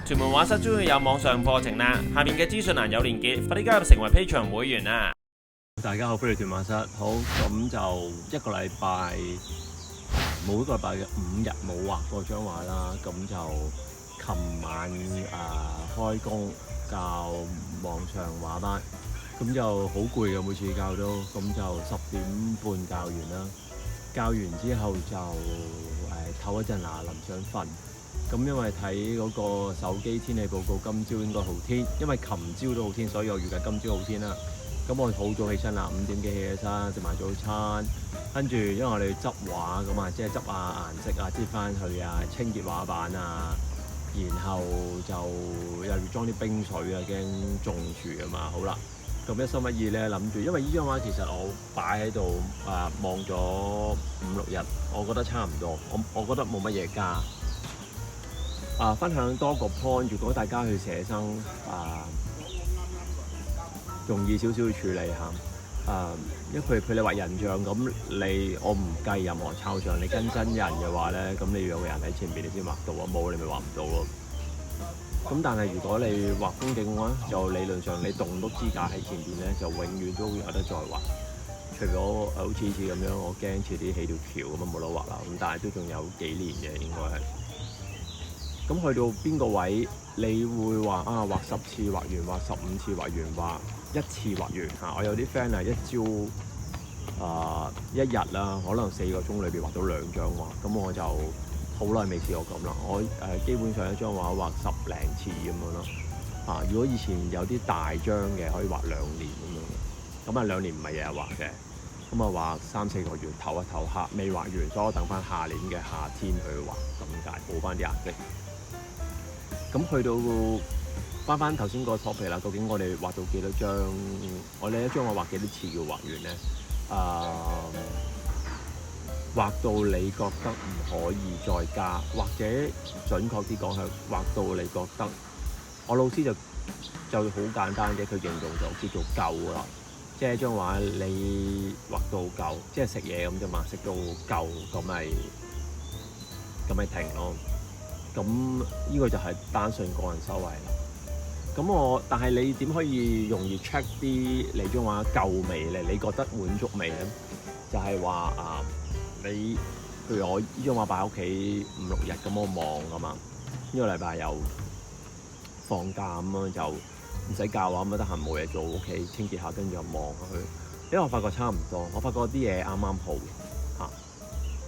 屯門畫室終於有網上課程啦，下面嘅資訊欄有連結，快啲加入成為 Patreon 會員啦！大家好，歡迎屯馬室。好，咁就一個禮拜每個禮拜嘅5日冇畫過張畫啦。咁就琴晚開工教網上畫班，咁就好攰嘅，每次教都咁就10點半教完啦。教完之後就唞一陣啦，臨上瞓。咁因為睇嗰個手機天氣報告，今朝應該好天，因為琴朝都好天，所以我預計今朝好天啦。咁我好早起身啦，5點幾起身，食埋早餐，跟住因為我哋執畫咁啊，即係執下顏色啊，擠翻去啊，清潔畫板啊，然後就又要裝啲冰水啊，驚中暑啊嘛。好啦，咁一心一意咧諗住，因為呢張畫其實我擺喺度望咗5-6日，我覺得差唔多，我覺得冇乜嘢加。分享多個 point， 如果大家去寫生容易少少去處理下。因為譬如你畫人像咁，我唔計任何抄像，你跟真人嘅話咧，咁你要有個人喺前邊你先畫到啊，冇你咪畫唔到咯。咁但係如果你畫風景嘅話，就理論上你棟篤支架喺前邊咧，就永遠都有得再畫。除咗好似咁樣，我驚遲啲起條橋咁啊冇得畫啦。咁但係都仲有幾年嘅應該係。咁去到邊個位，你會話畫10次畫完，畫15次畫完，畫1次畫完嚇？我有啲 friend 係一朝一日啦，可能4個鐘裏邊畫到2張畫，咁我就好耐未試過咁啦。我基本上一張畫畫10零次咁樣咯。如果以前有啲大張嘅，可以畫2年咁樣嘅。咁2年唔係日日畫嘅，咁畫3-4個月，唞一唞下，未畫完，所以我等翻下年嘅夏天去畫，咁解補翻啲顏色。咁去到翻頭先個 topic 啦，究竟我哋畫到幾多張？我哋一張畫幾多次叫畫完咧？畫到你覺得唔可以再加，或者準確啲講係畫到你覺得，我老師就好簡單嘅，佢形容就叫做夠啦。即係張畫你畫到夠，即係食嘢咁啫嘛，食到夠咁咪停咯。咁呢個就係單純個人修為啦。但係你點可以容易 check 啲你張畫夠未咧？你覺得滿足未咧？就係話你譬如我呢張畫擺喺屋企5-6日咁，我望㗎嘛。呢個禮拜又放假咁樣就唔使教畫，咁得閒冇嘢做，屋企清潔下，跟住就望下去。因為我發覺差唔多，我發覺啲嘢啱啱好嚇。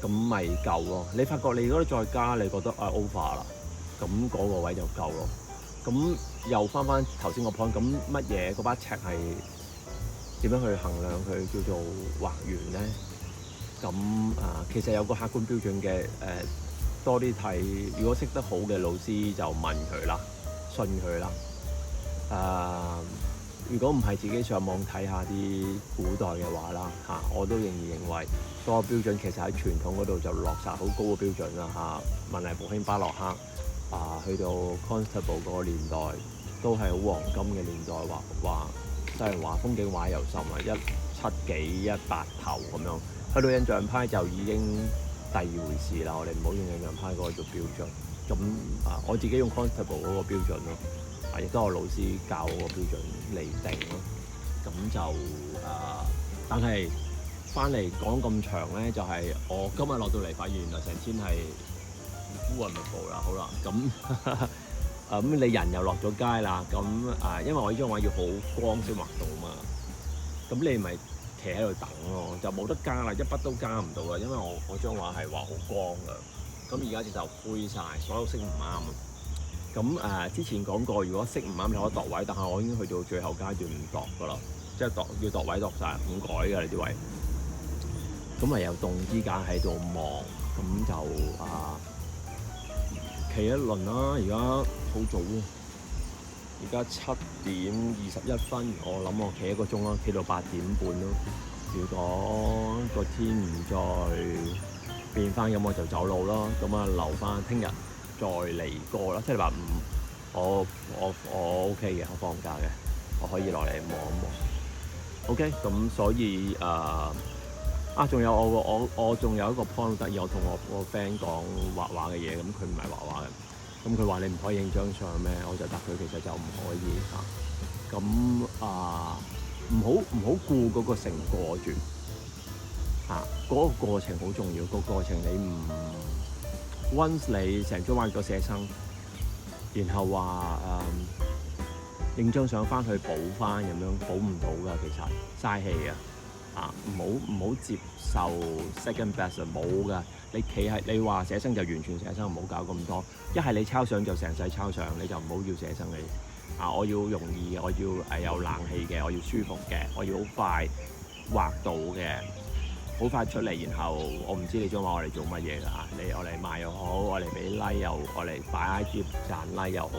咁咪夠咯。你發覺你如果再加，你覺得over 啦，咁嗰個位就夠咯。咁又翻頭先個 point，咁乜嘢嗰把尺係點樣去衡量佢叫做畫完咧？咁其實有個客觀標準嘅，多啲睇。如果識得好嘅老師就問佢啦，信佢啦。如果唔係自己上網睇下啲古代嘅畫啦我都仍然認為嗰個標準其實喺傳統嗰度就落實好高嘅標準啦文藝復興巴洛克去到 Constable 嗰個年代都係好黃金嘅年代，畫西洋畫、風景畫又甚啊，17幾18頭咁樣。去到印象派就已經第二回事啦。我哋唔好用印象派嗰個做標準。咁我自己用 Constable 嗰個標準咯。亦都係我老師教我個標準嚟定咯，咁就但係翻嚟講咁長咧，就係我今日落到嚟發現原來成天係烏雲密佈啦。好啦，咁咁你人又落咗街啦，咁因為我呢張畫要好光先畫到嘛，咁你咪企喺度等咯，就冇得加啦，一筆都加唔到啦，因為我張畫係畫好光㗎，咁而家就灰晒，所有色唔啱啊。咁之前講過，如果色唔啱，你可以度位，但係我已經去到最後階段唔度噶啦，即係要度位度晒，唔改㗎你啲位。咁咪有動支架喺度望，咁就企一輪啦。而家好早喎，而家7:21，我諗我企1個鐘啦，企到8點半咯。如果個天唔再變翻，咁我就走路啦。咁留翻聽日再嚟過啦，即係禮拜5，我 OK 嘅，我放假嘅，我可以落嚟望一望。OK，咁所以仲有我仲有一個 point 得意，我同我個 friend 講畫畫嘅嘢，咁佢唔係畫畫嘅，咁佢話你唔可以影張相咩？我就答佢其實就唔可以嚇。咁唔好顧嗰個成果住嚇，嗰個過程好重要。個過程你唔 once 你成張畫個寫生，然後話影張相翻去補翻咁樣，補唔到㗎，其實嘥氣啊！唔好接受 second best 冇㗎。你企喺你話寫生就完全寫生，唔好搞咁多。一係你抄相就成世抄相，你就唔好要寫生你。我要容易嘅，我要有冷氣嘅，我要舒服嘅，我要好快畫到嘅，好快出嚟。然後我唔知你張畫我嚟做乜嘢㗎嚇？你我嚟賣又好，我嚟俾 like 又，我嚟擺 IG 賺 like 又好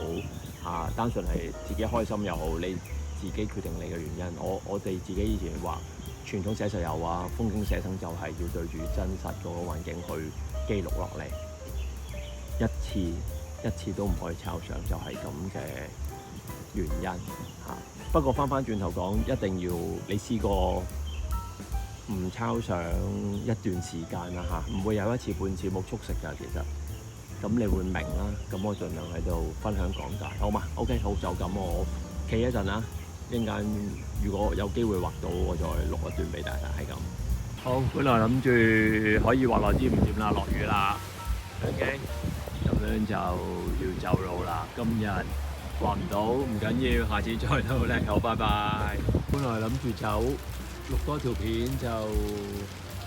單純係自己開心又好，你自己決定你嘅原因。我哋自己以前話傳統寫實油畫，風景寫生就係要對住真實嗰個環境去記錄落嚟，一次都唔可以抄相，就係咁嘅原因嚇。不過翻轉頭講，一定要你試過唔抄相一段時間啦嚇，唔會有一次半次冇速食㗎。其實咁你會明啦。咁我盡量喺度分享講解，好嘛？OK，好，就咁，我企一陣啦。一陣間如果有機會畫到，我再錄一段俾大家，係咁。好，本來諗住可以畫耐啲，唔掂啦，落雨啦。OK，咁樣就要走路啦。今日畫唔到唔緊要，下次再努力。好，拜拜。本來諗住走錄多條片就，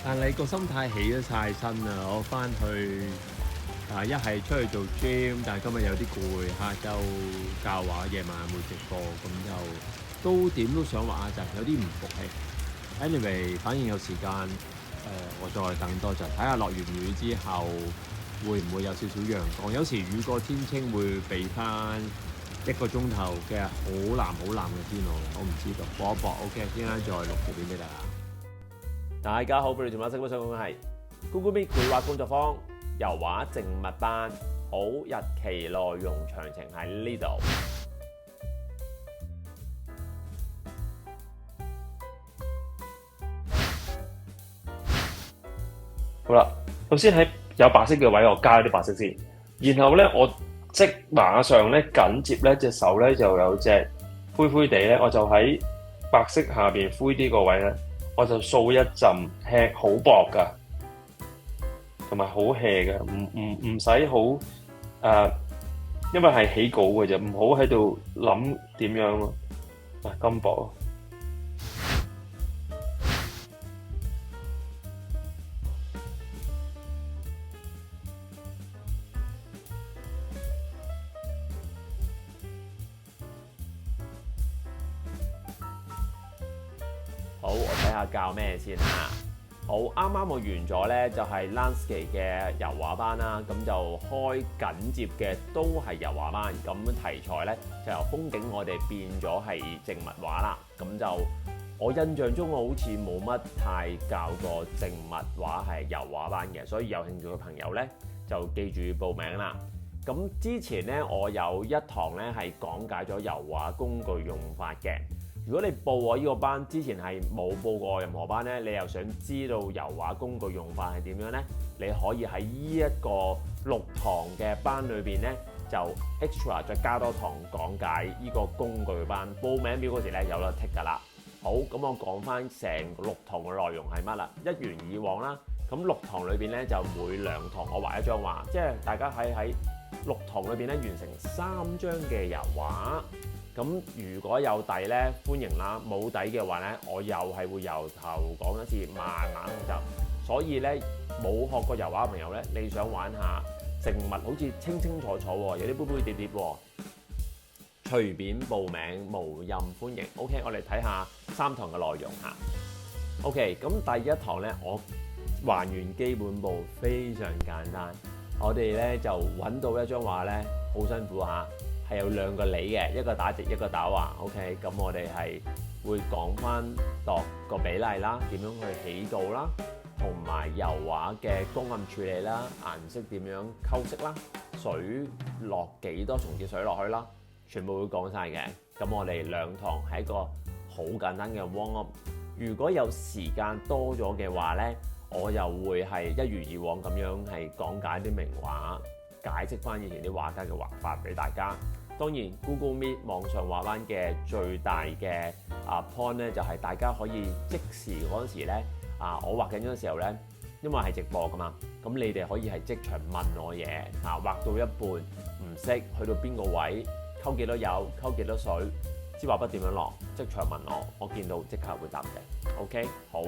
但係個心態起咗晒身啦。我翻去一係出去做 gym， 但係今日有啲攰，下晝教畫，夜晚會直播，咁就都點都想畫一陣，有啲唔服氣。Anyway， 反正有時間，我再等多陣，睇下落完雨之後會唔會有少少陽光。有時雨過天青會俾翻1個鐘頭嘅好藍嘅天我唔知道，搏一搏。OK， 陣間再錄條片俾大家。大家好，歡迎做馬識，我想講係 Google Meet 繪畫工作坊油畫靜物班，好，日期內容詳情喺呢度。好啦，首先喺有白色嘅位，我加啲白色先。然後咧，我即馬上咧緊接咧隻手咧就有隻灰灰地咧，我就喺白色下邊灰啲個位咧，我就掃一陣輕好薄㗎，同埋好 hea 嘅，唔使好因為係起稿嘅啫，唔好喺度諗點樣咯。咁薄。好，我睇下教咩先嚇。好，啱啱我完咗咧，就係 landscape 嘅油畫班啦。咁就開緊接嘅都係油畫班。咁題材咧就由風景我哋變咗係靜物畫啦。咁就我印象中我好似冇乜太教過靜物畫係油畫班嘅，所以有興趣嘅朋友咧就記住報名啦。咁之前咧我有一堂咧係講解咗油畫工具用法嘅。如果你報我呢個班之前係冇報過任何班咧，你又想知道油畫工具用法係點樣咧？你可以喺呢一個6堂嘅班裏邊咧，就 extra 再加多堂講解呢個工具班。報名表嗰時咧有得剔㗎啦。好，咁我講翻成6堂嘅內容係乜啦？一如以往啦，咁6堂裏邊咧就每2堂我畫一張畫，即係大家喺6堂裏邊咧完成3張嘅油畫。咁如果有底咧，歡迎啦；冇底嘅話咧，我又係會由頭講一次，慢慢學習。所以咧，冇學過油畫嘅朋友咧，你想玩下靜物，好似清清楚楚喎，有啲杯杯碟碟喎，隨便報名，無任歡迎。OK， 我哋睇下3堂嘅內容嚇。OK， 咁第1堂咧，我還原基本步，非常簡單。我哋咧就揾到一張畫咧，好辛苦嚇。係有2個理嘅，一個打直，一個打橫。OK， 咁我哋係會講翻度個比例啦，點樣去起稿啦，同埋油畫嘅光暗處理啦，顏色點樣溝色啦，水落幾多重節水落去啦，全部會講晒嘅。咁我哋2堂係一個好簡單嘅 warm up。如果有時間多咗嘅話呢，我又會係一如以往咁樣係講解啲名畫。解釋翻以前啲畫家嘅畫法俾大家。當然 Google Meet 網上畫班嘅最大嘅point 咧，就係大家可以即時嗰陣時咧我畫緊嗰陣時候咧，因為係直播噶嘛，咁你哋可以係即場問我嘢畫到一半唔識，去到邊個位溝幾多油，溝幾多水，支畫筆點樣落，即場問我見到即刻會答嘅。OK， 好。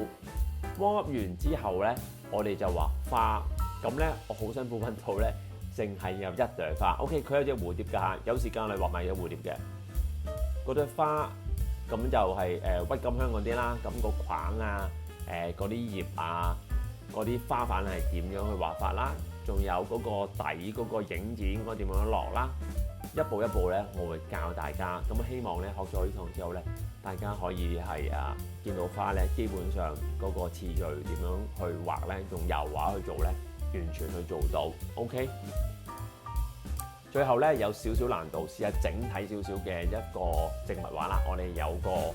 warm up 完之後咧，我哋就畫花。咁咧，我好辛苦揾到咧，淨係有一朵花。OK， 佢有隻蝴蝶㗎，有時間你畫埋有蝴蝶嘅。嗰朵花咁就係鬱金香嗰啲啦。咁個框嗰啲葉嗰啲花瓣係點樣去畫法啦？仲有嗰個底嗰個影子應該點樣落啦？一步一步咧，我會教大家。咁希望咧學咗呢堂之後咧，大家可以係見到花咧，基本上嗰個次序點樣去畫咧，用油畫去做咧，完全去做到。OK。最後咧有少少難度，試下整體少少嘅一個靜物畫啦。我哋有個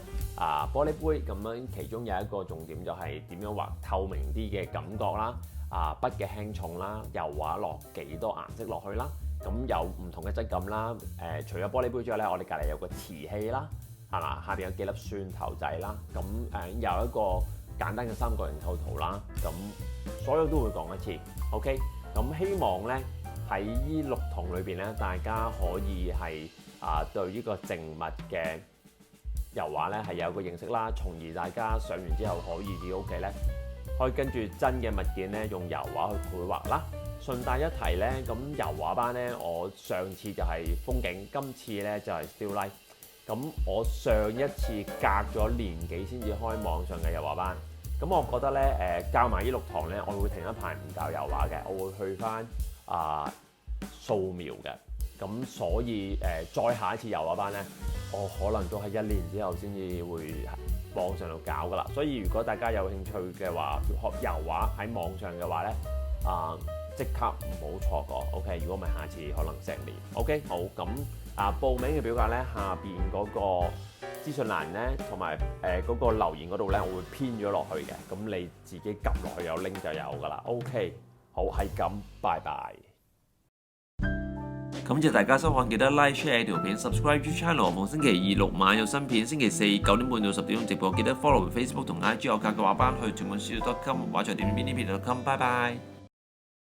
玻璃杯咁樣，其中有一個重點就係點樣畫透明啲嘅感覺啦。筆嘅輕重啦，油畫落幾多顏色落去啦。咁有唔同嘅質感啦。除咗玻璃杯之外咧，我哋隔離有個瓷器啦，係嘛？下邊有幾粒蒜頭仔啦。咁有一個簡單嘅三角形構圖啦。咁所有都會講一次。OK。咁希望咧喺呢6堂裏邊咧，大家可以係對呢個靜物嘅油畫咧係有個認識啦，從而大家上完之後可以自己屋企咧可以跟住真嘅物件咧用油畫去繪畫啦。順帶一提咧，咁油畫班咧，我上次就係風景，今次咧就係 still life。咁我上一次隔咗年幾先至開網上嘅油畫班。咁我覺得咧教埋呢6堂咧，我會停一排唔教油畫嘅，我會去翻素描嘅。咁所以再下一次油畫班咧，我可能都係1年之後先至會網上度搞噶啦。所以如果大家有興趣嘅話，學油畫喺網上嘅話咧，即刻唔好錯過。OK， 如果唔係下次可能成年。OK， 好。咁報名嘅表格咧，下邊嗰個資訊欄咧，同埋嗰個留言嗰度咧，我會編咗落去嘅。咁你自己撳落去有 link 就有噶啦。OK， 好，係咁，拜拜。感謝大家收看，記得 like share 條片 ，subscribe channel。逢星期2、6晚有新片，星期4 9點半到10點鐘直播。記得 follow Facebook 同 IG 我教嘅畫班去全本書.com，畫在點邊呢邊.com。拜拜。